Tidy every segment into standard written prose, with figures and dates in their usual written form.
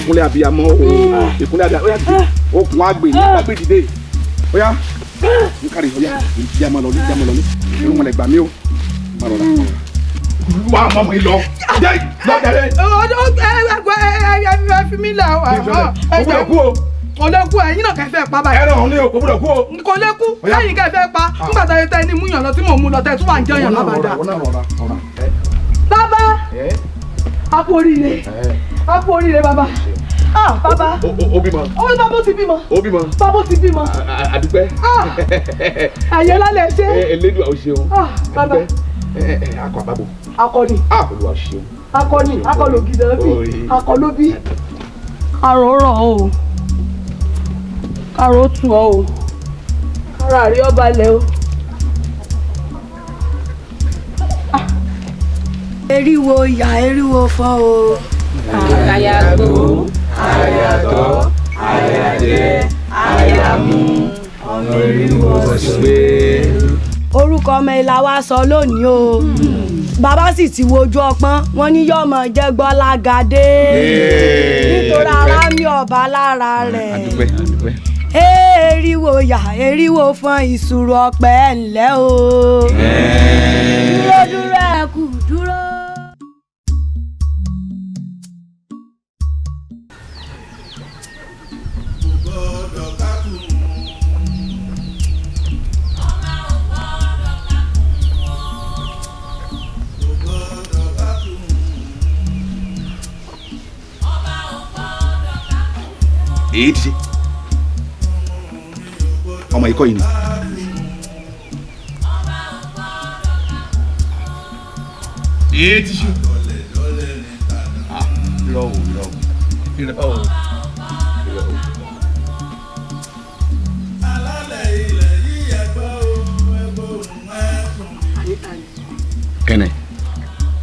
ìkúnlẹ̀ abiyamọ o ìkúnlẹ̀ abiyamọ oya dìde okùn àgbè dìde oya nkari oya ìjàmọ lọlé irun mọlẹ gbà mí o má rọra wà á mọ̀ mi lọ jẹ́ lọ́jàre. ẹ fi mí lẹ̀ ọ́ kú o. Kò lè kú ẹ̀yin náà kẹfẹ́ pa báyìí. Ẹran òun ni o kò gbọ́dọ̀ kú o. Kò lè kú lẹ́yìn kẹfẹ́ pa nígbà tó yẹ tẹ́ ní múyàn lọ tí mò ń mú lọ tẹ́ tún wà ń jẹyàn lábàdà. Bàbá a kú oríire bàbá. Bàbá ó bímọ. Bàbá ti bímọ. Ó bímọ. Bàbá ti bímọ. Àdúpẹ́. Àyè lálẹ́ ṣe. Elédùà ó ṣeun. Bàbá akọ àbábò. Akọni. Olúwa ṣeun. Akọni ògidì bí. Akọló bí. Àrò rọ̀ o. Kàrò tù ọ́ o. Ara rí ọba lẹ o. Eriwo ya eriwo fọ́ o. Àyàgbó, àyàtọ̀, àyàjẹ, àyàmú, ọmọ eriwo ṣe. Orúkọ ọmọ ìlà wa sọ lónìí o. Bàbá sì ti wojú ọpọ́n, wọ́n ní yọ̀mọ̀ jẹ́ Gbọ́lágadé. Nítorí ara mi ọba lára rẹ̀. Àdúpẹ́. Eriwo ya eriwo fún ìṣòro ọpẹ ńlẹ́ o. Dúró ẹ kú dúró. Èyí ti ṣe ọmọ ikọ̀ yìí ni. Èyí ti ṣe. Lọ́wọ́.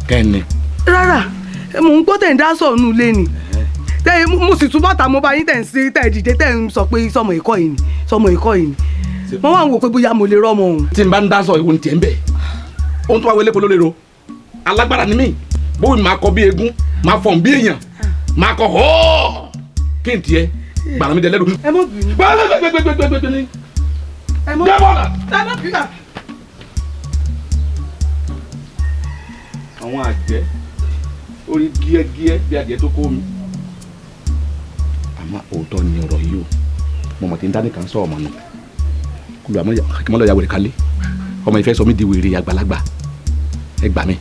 Kẹ́ni. Rárá mò ń gbọ́ tẹ̀ ń dá sọ̀nù ilé ni tẹ́ mo sì tún bàtà mo bá yín tẹ̀ ń sí tẹ̀ dìde tẹ̀ ń sọ pé sọmọ ikọ̀ yìí ni wọ́n wá ń wò pé bóyá mo lè rọ́mọ òun. Tí n bá ń dá sọ ìwọ̀n tiẹ̀ ń bẹ̀ ohun tó wá wọlé polówó lérò alágbára ni mí bóyá máa kọ bí eégún máa fọ̀n bí èèyàn máa kọ họ́ọ̀ kí n tiẹ̀ gbàrà mi dẹ lẹ́rù. Ẹ mọ̀ bínú. gbẹgbẹgbẹgbẹgbẹ ni. Ẹ mọ̀ bínú. Àwọn àjẹ́ orí gíẹ́gíẹ́ bí adìẹ tó kó mi. Àmọ́ òótọ́ ni ọ̀rọ̀ yìí o mo mọ̀ tí ń dání kan sọ ọmọ nù kúlù àmọ́ kí n má lọ ya wèrè kálé ọmọ yìí fẹ́ sọ mí di wèrè àgbàlagbà ẹ gbà mí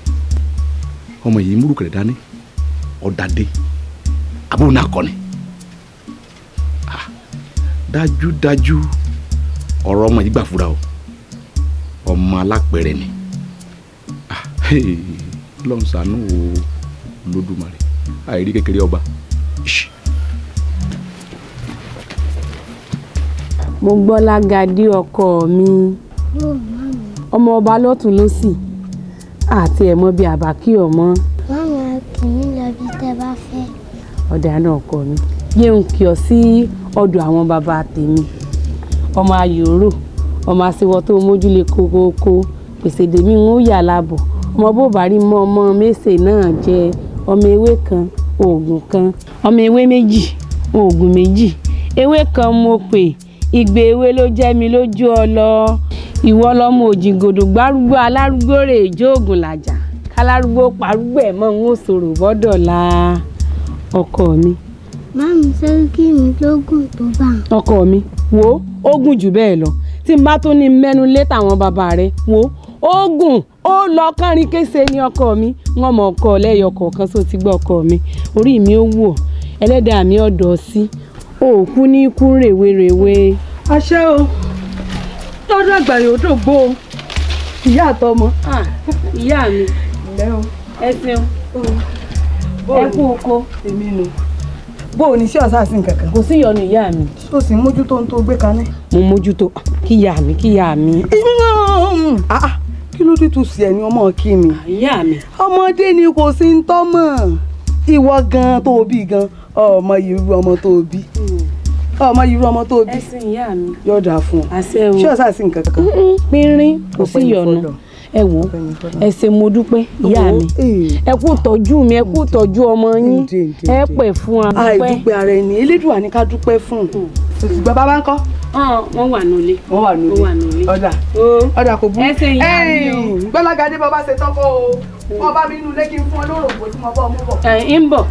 ọmọ yìí múrù kẹrẹ dání ọ̀dàdé àbúrò náà kọ́ni dájúdájú ọ̀rọ̀ ọmọ yìí gbà fúra o ọmọ alápẹ̀rẹ̀ ni lọ́n ṣàánú o lódùmarè àìrí kékeré ọba. Mo Gbọ́lágadé ọkọ mi ọmọ ọba lọ́tún lósì àti ẹ̀mọ́ bíi àbákí ọmọ. Máma kì í lọ bí tẹ́ bá fẹ́. Ọ̀dà náà ọkọ mi yéun kí ọ sí ọ̀dọ̀ àwọn bàbá tèmi ọmọ ayòrò ọmọ àṣewọ tó mójúlé kókókó pèsè dèmí ń ó yà lábọ̀ ọmọ bó bá rí mọ́ ọmọ mẹ́sẹ̀ náà jẹ ọmọ ewé kan oògùn kan ọmọ ewé méjì oògùn méjì ewé kan mo pè ìgbé ewé ló jẹ́ mi lójú ọlọ ìwọ lọmọ òjìgòdò gbárùgbó alárúgbó rè jóògùn làjà kálárúgbó parúgbó ẹ̀ mọ́ ń ó sọ̀rọ̀ bọ́dọ̀la ọkọ mi. Máàmù sẹ́ríkì mi lógún tó bá. ọkọ mi wo oògùn jù bẹ́ẹ̀ lọ tí n bá tún ní mẹ́nu lé tàwọn bàbá rẹ̀ wo oògùn ó lọ kánrin kése ní ọkọ mi wọn mọ ọkọ lẹ́yọ kọ̀ọ̀kan só ti gbọ́ ọkọ mi orí mi ó wù ọ́ ẹlẹ́dàá mi ọ̀dọ̀ sí òkú ní ikú rèwerèwe. Àṣẹ o lọ́dún àgbà yóò dògbò o ìyá àtọmọ. Ìyá mi ẹ ṣeun ẹ kú oko. Èmi nù bó o ní sí ọ̀sán àti nǹkan kan. Kò sí ìyọnu ìyá mi. Ṣó sì mójútó ohun tó gbé kaná. Mo mójútó kíyà mi. Kí ló dé tó sí ẹni ọmọ kí mi. Ìyá mi. Ọmọdé ni kò sí ń tọ́mọ̀ ìwọ gan tó bí gan ọmọ irú ọmọ tó bí. Ẹ̀sìn ìyá mi. Yóò dáa fún ọ. Àṣẹ o. Ṣé ọ̀sán àti nǹkan kan. Pínrín kò sí ìyọnu ẹ wò ẹ ṣé mo dúpẹ́ ìyá mi ẹ kú tọ́jú mi ẹ kú tọ́jú ọmọ yín ẹ pẹ́ fún wa dúpẹ́. àìdúpẹ́ ara ẹni elédùà ní ká dúpẹ́ fún bàbá bá ń kọ́. wọ́n wà nílé. ọ̀dà kò burú. ẹ ṣe ìyá mi o. Gbọ́lágadé bàbá ṣe tán kó o wọ́n bá mi inú ilé kí n fún ọ lórògbò tí mo bọ́ ọmú bọ̀. ń bọ̀.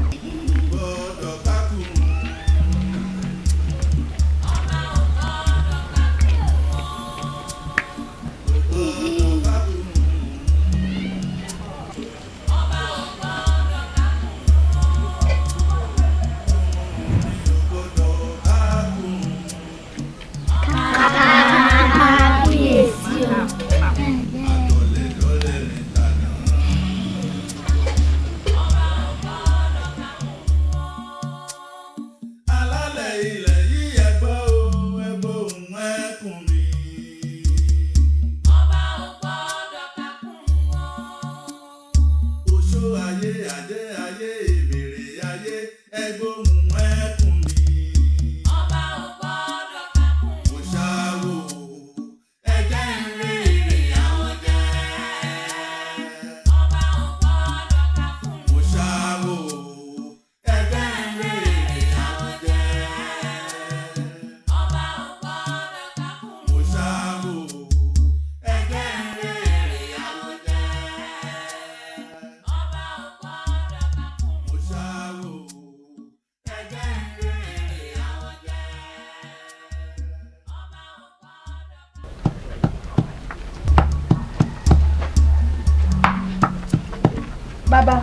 Bàbá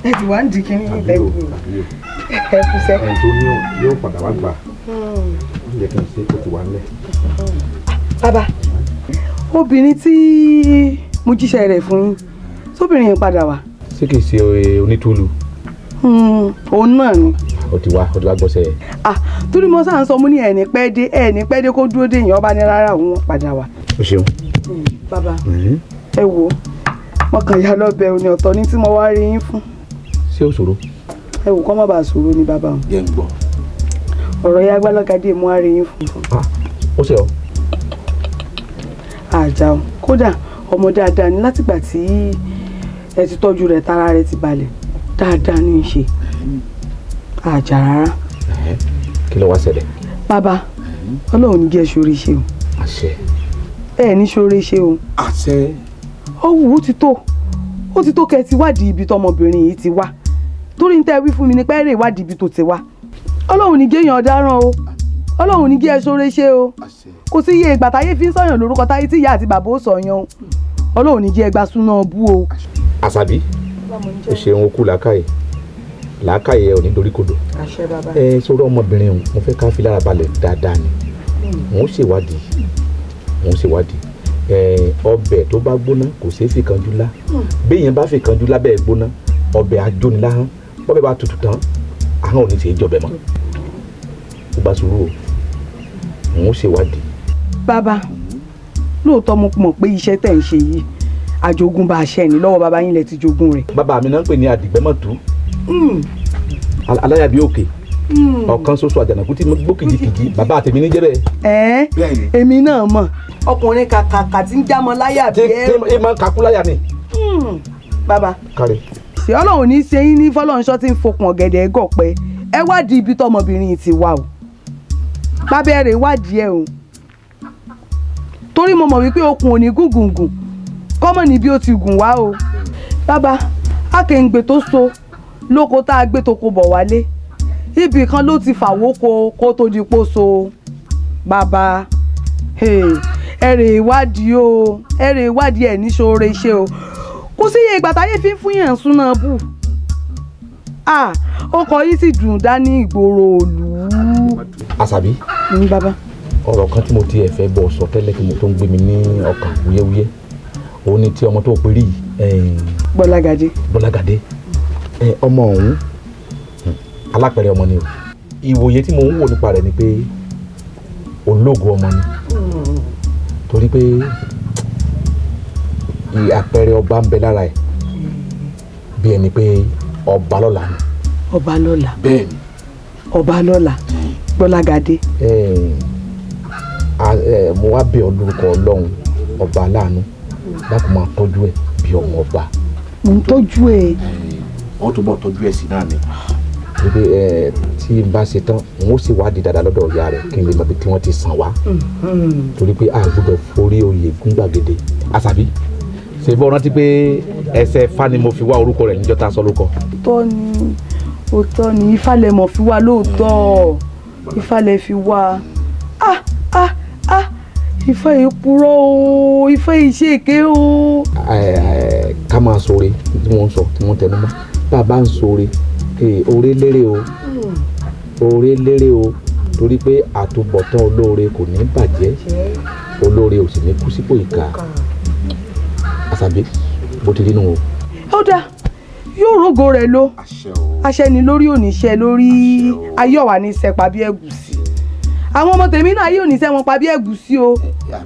ẹ ti wá ń di kínní ní ìlẹ́yìn ẹ kú sẹ́. ẹ̀ tó ní yóò padà wá gbà ó yẹ kí n ṣe kó ti wá nílẹ̀. Bàbá obìnrin tí mo jíṣẹ́ rẹ̀ fún yín sóbìnrin yẹn padà wá. ṣé kìí ṣe onítúlù. òun náà ni. ó ti wá gbọ́sẹ̀ yẹn. torí mo sáà ń sọ mo ní ẹ̀ní pẹ́ dé kó dúró dé èèyàn ọba ní rárá òun padà wá. o ṣeun. Bàbá ẹ wo wọn kàn yá lọ́bẹ̀ òní ọ̀tọ̀ ní tí mo wá rí yín fún. ṣé ó ṣòro. ẹ wò kọ́ má bàa ṣòro ni bàbá o. jẹ́ ń gbọ́. ọ̀rọ̀ yá Gbọ́lágadé mú wá rí yín fún. ó ṣe ọ. àjà o kódà ọmọ dáadáa ni látìgbà tí ẹ ti tọ́jú rẹ̀ tára rẹ̀ ti balẹ̀ dáadáa ní í ṣe àjà rárá. kí ló wá ṣẹlẹ̀. bàbá Ọlọ́run ní jẹ́ sórí ṣe o. àṣẹ. ẹ ní sórí ṣe o. àṣẹ. ó ti tó kẹ́ ẹ ti wádìí ibi tọmọbìnrin yìí ti wá torí ń tẹ́ wí fún mi ní pẹ́ẹ́rẹ́ ìwádìí ibi tó ti wá Ọlọ́run ní jẹ́ èèyàn ọ̀daràn o Ọlọ́run ní jẹ́ ẹ sórí ṣe o kò sí iye ìgbà táyé fi ń sọ̀yàn lórúkọ táyé tí ìyá àti bàbá ó sọ̀yàn o Ọlọ́run ní jẹ́ ẹgbà súná bú o. àṣàbí ó ṣeun okú làákàyè ẹ ò ní dorí kodò. àṣẹ bàbá. ẹ sọ̀rọ̀ ọmọbìnrin òun mo fẹ́ ká fi lára balẹ̀ dáadáa ni mò ń ṣèwádìí ọbẹ̀ tó bá gbóná kò ṣeé fi kanjú lá béèyàn bá fi kanjú lá bẹ́ẹ̀ gbóná ọbẹ̀ ajóniláhán bọ́bẹ̀ bá tutù tán ahọ́n ò ní ṣe é jọbẹ̀ mọ́ ó bá sùúrù o mò ń ṣèwádìí. bàbá lóòótọ́ mo mọ̀ pé iṣẹ́ tẹ̀ ń ṣe yìí àjogúnbá aṣẹ́ ni lọ́wọ́ bàbá yín lẹ ti jogún rẹ̀. bàbá mi náà ń pè ní àdìgbẹ́mọ̀tú aláyàbí òkè ọ̀kan ṣoṣo àjànàkú tí mo gbó kìjikìji bàbá àtẹ̀mí ní jẹ́bẹ̀. èmi náà mọ̀ ọkùnrin kàkàkà tí ń jámọ́ láyà bí ẹ. ẹ máa ń kakú láyà ni. bàbá kárí. ṣé Ọlọ́run ní í ṣe yín ní fọlọ́nṣọ́ tí ń fokùn ọ̀gẹ̀dẹ̀ gọ̀pẹ́ ẹ wádìí ibi tọmọbìnrin ti wà o bàbá rẹ̀ wádìí ẹ o torí mo mọ̀ wípé okùn ò ní gùngùngùn kọ́mọ̀ ní bí ó ti gùn wá o. bàbá akéǹgbè tó so lóko tá a gbé tó kó bọ̀ wálé ibì kan ló ti fàwóko kó tó di póso. bàbá ẹ̀rẹ̀ ìwádìí ẹ̀ ní ṣoore ṣe o kò sí iye ìgbà táyé fi ń fún yàn súná bù ọkọ̀ yìí sì dùn dání ìgboro òlù. àṣàbí. bàbá. ọ̀rọ̀ kan tí mo ti ẹ̀ fẹ́ bọ̀ sọ tẹ́lẹ̀ kí mo tó ń gbé mi ní ọkàn wúyẹ́wúyẹ́ òun ni tí ọmọ tó péré yìí. Gbọ́lágadé ọmọ ọ̀hún alápẹ̀rẹ̀ ọmọ ni o ìwòye tí mo ń wò nípa rẹ̀ ni pé ológo ọmọ ni torí pé àpẹẹrẹ ọba ń bẹ lára ẹ̀ bí ẹni pé ọba lọ́la ni. ọba lọ́la. bẹ́ẹ̀ni. ọba lọ́la Gbọ́lágadé. mo wá bẹ̀ ọ́ lórúkọ Ọlọ́run ọba aláàánú láti máa tọ́jú ẹ̀ bí ọmọ ọba. mo ń tọ́jú ẹ̀. wọ́n túbọ̀ tọ́jú ẹ̀ sí náà ni. wípé tí n bá ṣe tán n ó sì wádìí dáadáa lọ́dọ̀ ìyá rẹ̀ kí n lè mọ ibi tí wọ́n ti sàn wá. torí pé a gbọ́dọ̀ forí oyè gún gbàgede. àṣàbí ṣe bọ́ rántí pé ẹsẹ̀ Ifá ni mo fi wá orúkọ rẹ̀ níjọ́ tá a sọ lórúkọ. òótọ́ ni Ifá lẹ mọ̀ fi wá lóòótọ́ Ifá lẹ fi wá. Ifá yìí purọ́ o, Ifá yìí ṣèké o. ká máa ṣoore tí wọ́n ń sọ tí wọ́n tẹnu mọ́ bá a bá ń ṣoore oore lérè o oore lérè o torí pé àtúbọ̀tán olóore kò ní bàjẹ́ olóore ò sì ní kú sípò ìkà. Àṣàbí bó ti rí nù o. ó dáa yóò rógo rẹ̀ lọ àṣẹ ni lórí òníṣẹ́ lórí ayọ̀wà ní sẹ́pa bí ẹ̀gúsí àwọn ọmọ tèmi náà yóò ní sẹ́ wọn pa bí ẹ̀gúsí o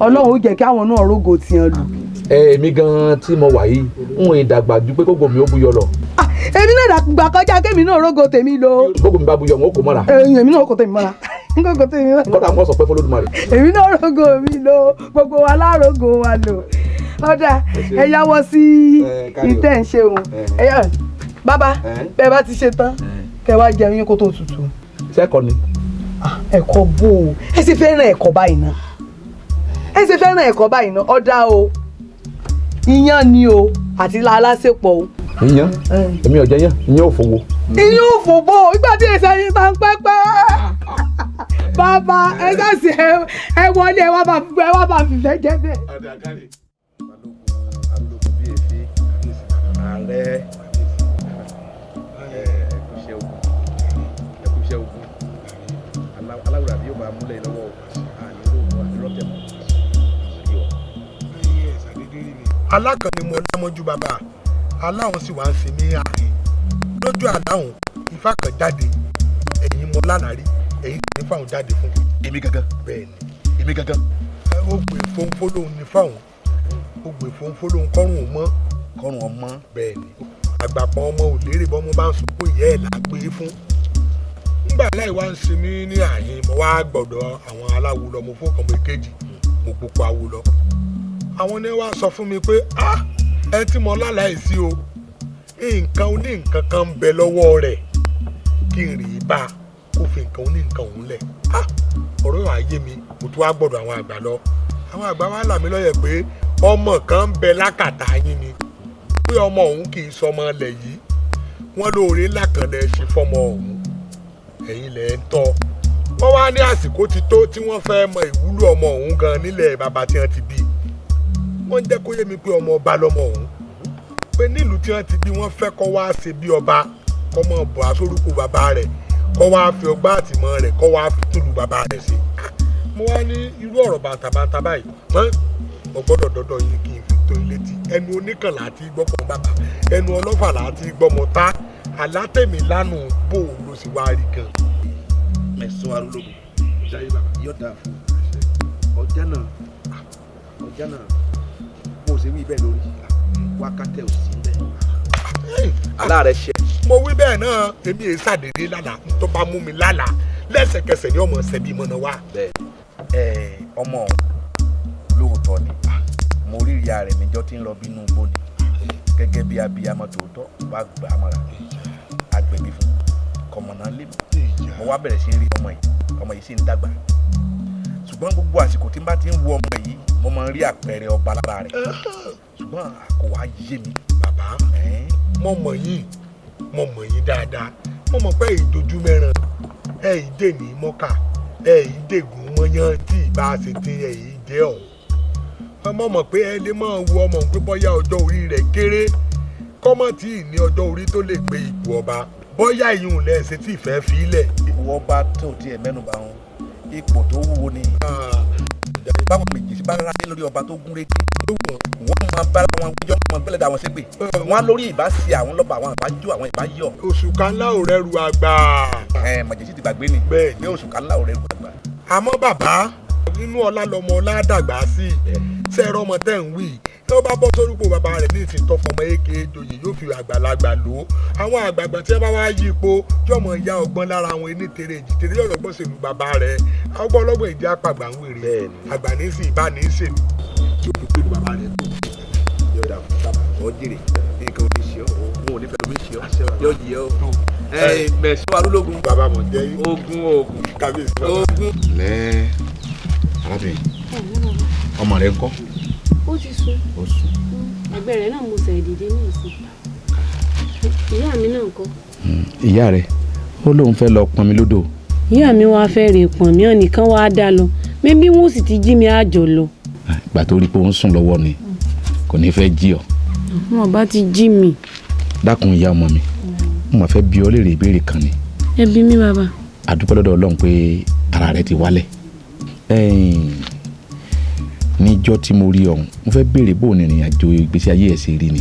Ọlọ́run ó jẹ́ kí àwọn náà rógo tiẹ̀ lù. èmi gan tí mo wà yìí ń wọ̀n ìdàgbà ju pé kókò mi ó buyọ lọ. èmi náà dàgbà kọjá kémi náà rógo tèmi lọ. kókò mi bá buyọ wọn ó kò mọ́ra. èmi náà kò tèmi mọ́ra kókò tèmi mọ́ra. kọ́dà wọ́n sọ pé fọlọ́dúnmarè. èmi náà rógo mi lọ gbogbo wa lárógo wa lò ọ̀dà ẹ yáwọ́ sí ìtẹ̀ ń ṣeun bàbá bẹ́ẹ̀ bá ti ṣe tán kẹ́ wá jẹun yín kó tó tutù. sẹ́kọ̀ ni. ẹ̀kọ́ bò ó ẹ sì fẹ́ràn ẹ̀kọ́ báyìí náà ọ̀dà o iyán ni o àti lálásèpọ̀ o. iyán èmi ò jẹ yán iyán ò fowó. iyán ò fowó ìgbà tí èsì ẹyin ta ń pẹ́pẹ́ bàbá ẹ sàṣì ẹ wọlé ẹ wá bá fìfẹ́ jẹ bẹ́ẹ̀. ààrẹ ẹkúṣẹ́ ogun aláwùrà bí yóò máa múlẹ̀ lọ́wọ́ àlọ́tẹ̀ mọ́. alákànni mo lámọ́jú bàbá aláwọn sì wá ń ṣe mí àárín lójú àláhùn Ifá kan jáde ẹ̀yin mo lánàá rí ẹ̀yin kì í fáwọn jáde fún. èmi gangan. bẹ́ẹ̀ ni èmi gangan. ó gbé fónfó lóhun ní fáwọn ó gbé fónfó lóhun kọ́rùn ún mọ́. kọ́rùn ún mọ́. bẹ́ẹ̀ ni àgbàpọ̀ ọmọ ò lérè bọ́ mo bá ń sunkún ìyá ẹ̀ là gbé fún. nígbà láì wá ń ṣe mí ní àyín mo wá gbọ́dọ̀ àwọn aláwo lọ mo fọkàn mọ́ èkejì mo gbogbo awo lọ. àwọn ni wá sọ fún mi pé ẹ tí mo lálàá sí o nǹkan oní nǹkan kan ń bẹ lọ́wọ́ rẹ̀ kí n rí i bá kó fi nǹkan oní nǹkan òun lẹ̀. ọ̀rọ̀ yóò ayé mi mo tún wá gbọ́dọ̀ àwọn àgbà lọ. àwọn àgbà wa là mí lọ́yẹ̀ pé ọmọ kan ń bẹ lákàtà yín ni pé ọmọ òun kì í sọmọ lẹ̀ yìí wọ́n lóore ńlá kan lẹ̀ ṣe fọmọ òun ẹ̀yin lẹ̀ ń tọ́. wọ́n wá ní àsìkò ti tó tí wọ́n fẹ́ mọ ìwúlò ọmọ òun gan nílẹ̀ bàbá tí wọ́n ti bí. wọ́n jẹ́ kó yé mi pé ọmọ ọba lọmọ òun pé nílùú tí wọ́n ti bí wọ́n fẹ́ kó wá ṣe bí ọba kó mọ̀ bọ̀ aṣórúkọ bàbá rẹ̀ kó wá fi ọgbà àtìmọ́ rẹ̀ kó wá fi túlù bàbá rẹ̀ ṣe. mo wá ní irú ọ̀rọ̀ bàǹtàbàǹtà báyìí mo gbọ́dọ̀ dọ́dọ̀ yìí kí n fi tó ilé tí ẹnu oníkànlá àti gbọ́pọ̀ bàbá ẹnu ọlọ́fàlà àti gbọ́mọ tá alátẹ̀mí lánàá bò ló sì wá rí gan. ẹ̀sùn arúgbó yọ̀dà fún ọjà náà bó ṣe wí bẹ́ẹ̀ lórí wákàtẹ́ òsì bẹ́ẹ̀. aláàrẹ̀ ṣe. mo wí bẹ́ẹ̀ náà èmi èé ṣàdédé lálàá tó bá mú mi lálàá lẹ́sẹ̀kẹsẹ̀ ni ọmọ ṣẹ̀bí mọ́nà wá. ọmọ lóòótọ́ ni mo rí ìyá rẹ̀ níjọ́ tí ń lọ bínú igbó ni gẹ́gẹ́ bí abiyamọ tòótọ́ wá gbà á mọ́ra agbègbè fún kọmọ̀nà lé mo wá bẹ̀rẹ̀ sí rí ọmọ yìí sì ń dàgbà ṣùgbọ́n gbogbo àsìkò tí n bá ti ń wo ọmọ yìí mo máa ń rí àpẹẹrẹ ọba lára rẹ̀ ṣùgbọ́n kò wá yé mi. bàbá mo mọ̀ yín dáadáa mo mọ̀ pé ìdojú mẹ́ràn ìdè ní mọ́kà ìdègùn mọ́yán tí ìbá ṣe ti ìdè ọ̀hún. ọmọ mọ̀ pé ẹ lè máa wo ọmọ pé bọ́yá ọjọ́ orí rẹ̀ kéré kọ́mọ̀ tí ì ní ọjọ́ orí tó lè gbé ipò ọba bọ́yá ìyún lẹ̀ ṣe tí ìfẹ́ fi lẹ̀. ìwọ bá tó tiẹ̀ mẹ́nuba wọn ipò tó wúwo ni báwọn méjì sí bá rárá sí lórí ọba tó gún régé wọ́n máa bára wọn gbẹ́jọ́ wọn bẹ́lẹ̀ dà wọn ṣépè wọ́n lórí ìbá sí àwọn lọ́ba àwọn àbájọ àwọn ìbá yọ. òṣùkà ńlá ò rẹ́rù àgbà. màjèṣí ti gbàgbé ni bẹ́ẹ̀ ní òṣùkà ńlá ò rẹ́rù àgbà. àmọ́ bàbá nínú ọlá lọmọ ọlá dàgbà sí sẹ́ẹ̀rọ ọmọ tẹ́ ń wí tí wọ́n bá bọ́ sórúkọ bàbá rẹ̀ ní ìsìntọ́ fọmọ èké joyè yóò fi àgbàlagbà lò ó àwọn àgbààgbà tí wọ́n bá wá yí ipò yóò mọ̀ ya ọgbọ́n lára àwọn ẹni tèrè èjìtèrè yóò lọ́gbọ́n ṣèlú bàbá rẹ̀ ọgbọ́n ọlọ́gbọ́n ìdí apàgbà ń wèrè àgbà ní sí ìbá ní ṣèlú tí o fi pé bàbá rẹ̀ tó yóò dà fún bàbá ọ̀ jèrè nǹkan omi ṣe ọ́ òun ò ní fẹ́ omi ṣe ọ́ yóò yẹ ọ́ mẹ̀sùn arúlógún bàbá mọ̀ jẹ́ ogun kábíyèsí ogun. lẹ́ arábìnrin ọmọ rẹ ń kọ́. ó ti sùn. ó sùn. ẹgbẹ́ rẹ̀ náà mo sẹ̀ dìde ní ìsìn. ìyá mi náà ń kọ́. ìyá rẹ ó lóun fẹ́ lọ pọnmi lódò. ìyá mi wá fẹ́ rè pọ̀n mí ọ̀nìkan wá dá lọ mẹ́bí wọ́n sì ti jí mi àjọ lọ. ìgbà tó rí pé ó ń sùn lọ́wọ́ ni kò ní fẹ́ jí ọ. wọn bá ti jí mi. dákun ìyá ọmọ mi mo máa fẹ́ bi ọ́ léèrè ìbéèrè kan ni. ẹ bí mi bàbá. àdúpẹ́ lọ́dọ̀ Ọlọ́run pé ara rẹ ti wálẹ̀. níjọ́ tí mo rí ọ̀hún mo fẹ́ béèrè bó o ní ìrìn àjò ìgbésí ayé ẹ̀ ṣe rí ni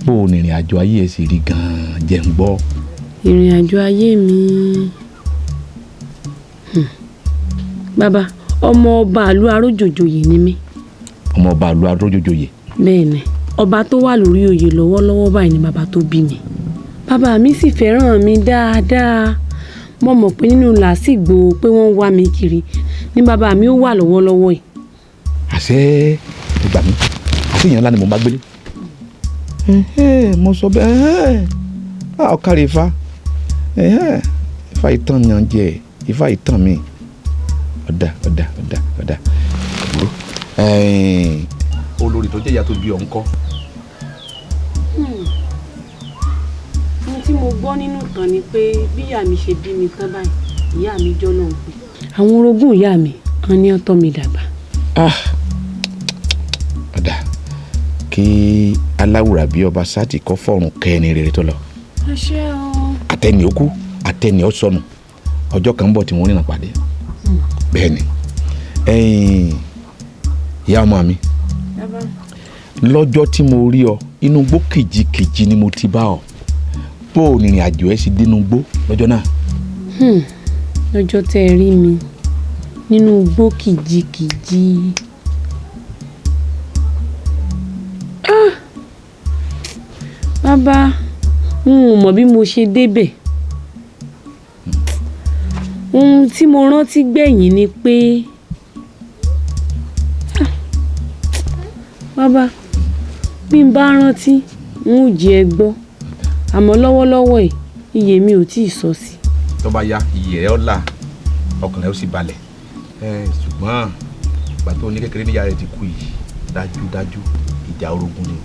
bó o ní ìrìn àjò ayé ẹ̀ ṣe rí gan-an jẹ́ ń gbọ́. ìrìn àjò ayé mi bàbá ọmọ ọba àlú arójòjòyè ni mí. ọmọ ọba àlú arójòjòyè. bẹ́ẹ̀ ni ọba tó wà lórí oyè lọ́wọ́lọ́wọ́ báyìí ni bàbá tó bí mi. bàbá mi sì fẹ́ràn mi dáadáa mo mọ̀ pé nínú làásìgbò pé wọ́n ń wá mi kiri ni bàbá mi ó wà lọ́wọ́lọ́wọ́ yìí. àṣẹ ìgbà mi àṣẹ èèyàn ńlá ni mo bá gbélé. mo sọ bẹ́ẹ̀ ọ̀kárí ifá ifá ìtàn yàn jẹ ifá ìtàn mi ọ̀dà. olórí tó jẹ́ ìyá tó bí ọ̀ ń kọ́. ohun tí mo gbọ́ nínú ìtàn ni pé bí ìyá mi ṣe bí mi tán báyìí ìyá mi jọ́ náà pé àwọn orogún ìyá mi kan ní ọ̀tọ̀ mi dàgbà. ọ̀dà kí aláwùrà bí ọba sátì kọ́ fọ̀rùn kẹ́ni rere tó lọ. àṣẹ o. àtẹni ó kú àtẹni ó sọnù ọjọ́ kan ń bọ̀ tí wọ́n rìnnà pàdé. bẹ́ẹ̀ ni ìyá ọmọ mi lọ́jọ́ tí mo rí ọ inú gbó kìjikìji ni mo ti bá ọ bó o rìnrìn àjò ẹ sì dénú gbó lọ́jọ́ náà. lọ́jọ́ tẹ́ ẹ rí mi nínú gbó kìjikìji bàbá n ò mọ̀ bí mo ṣe débẹ̀ ohun tí mo rántí gbẹ̀yìn ni pé bàbá bí n bá rántí n ò jẹ́ ẹ gbọ́ àmọ́ lọ́wọ́lọ́wọ́ ẹ̀ iye mi ò tí ì sọ sí. tó bá yá iye rẹ ọ̀la ọkàn rẹ ó sì balẹ̀ ṣùgbọ́n ìgbà tó ní kékeré níyà rẹ ti kú yìí dájúdájú ìjà orogún ni.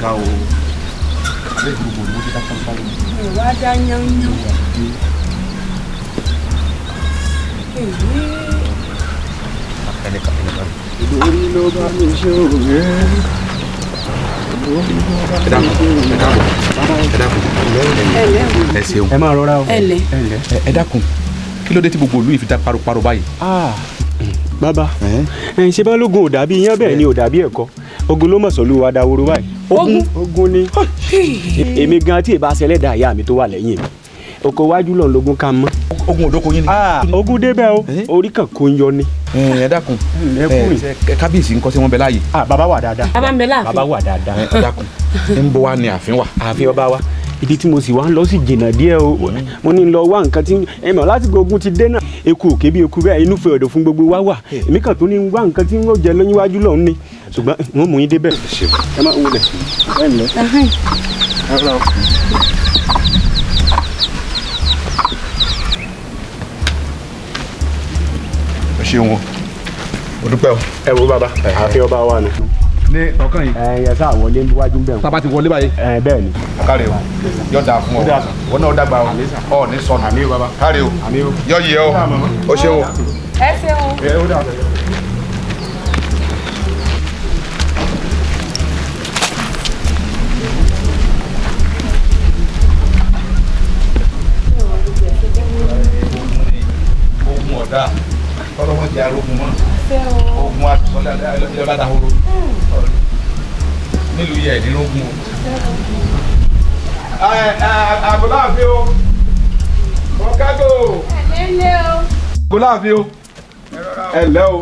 ga o àbẹ gbogbo ló ti dáká báyìí. ìwà dá yánnyán. lórí ló bá mi ṣe òwe. ẹ ṣeun. ẹ máa rọra o. ẹ dákun kí ló dé tí gbogbo ìlú yìí fi dá paroparo báyìí. bàbá ṣé balógun ò dàbí iyán bẹ́ẹ̀ ni ò dàbí ẹ̀kọ́ ogun ló mọ̀ sọ́lú wa dáworo báyìí. ogun ni èmi gan tí ìbá ṣẹlẹ̀ dá ìyá mi tó wà lẹ́yìn mi oko wájú lọ lógun ká mọ́. ogun òdòkó yín ni. ogun débẹ̀ o orí kan kò ń yọ ni. ẹ dákun kábíyèsí ńkọ́ sí wọn bẹ láàyè. bàbá wà dáadáa. bàbá ń bẹ láàfin. bàbá wà dáadáa. ẹ dákun ń bọ̀ wá ní ààfin wa. ààfin ọba wa ibi tí mo sì wá ń lọ sí jìnnà díẹ̀ o mo ní lọ wá nǹkan tí ẹ mọ̀ láti gbógun ti dé náà eku òkè bí eku bẹ́ẹ̀ inú fẹ́ ọ̀dọ̀ fún gbogbo wa wà èmi kàn tó ní wá nǹkan tí wọ́n jẹ lọ́yìn wájú lọ́hún ni ṣùgbọ́n wọ́n mú yín débẹ̀. ẹ má wulẹ̀ ẹ ǹlẹ́. ẹ ṣeun o o dúpẹ́ o. ẹ wo bàbá ààfin ọba wa nù. ní ọkàn yìí. yẹ sá wọlé wájú bẹ́ẹ̀. tábà ti wọlé báyìí. bẹ́ẹ̀ ni. káre o yọ da fún ọ wọn náà dàgbà ọ ní sọnù káre o yọ yẹ ọ o ṣeun o. ẹ ṣeun. ogun ọ̀dà ọlọ́wọ́n jẹ́ arógun mọ́ ogun àtúnṣọ́lá ẹlọ́dà dahoro nílùú yẹ ẹ̀dínlógún o. àgọ́lá àfi o kọ́kágò òkú láàfin o ẹ ǹlẹ́ o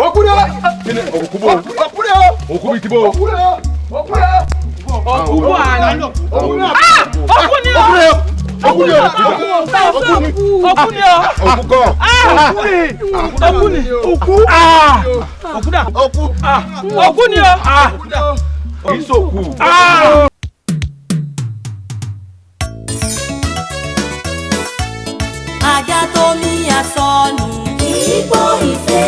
òkú ni o kí ni òkú bò òkú ni o òkú bíi ti bò òkú ni o òkú ni o òkú bò àná òkú ni o òkú ni o òkú ni o òkú ni o òkú kọ òkú ni òkú òkú dà òkú ni o kì í sòkú. Ajá tó ní asọnù kì í gbọ́ ìfẹ́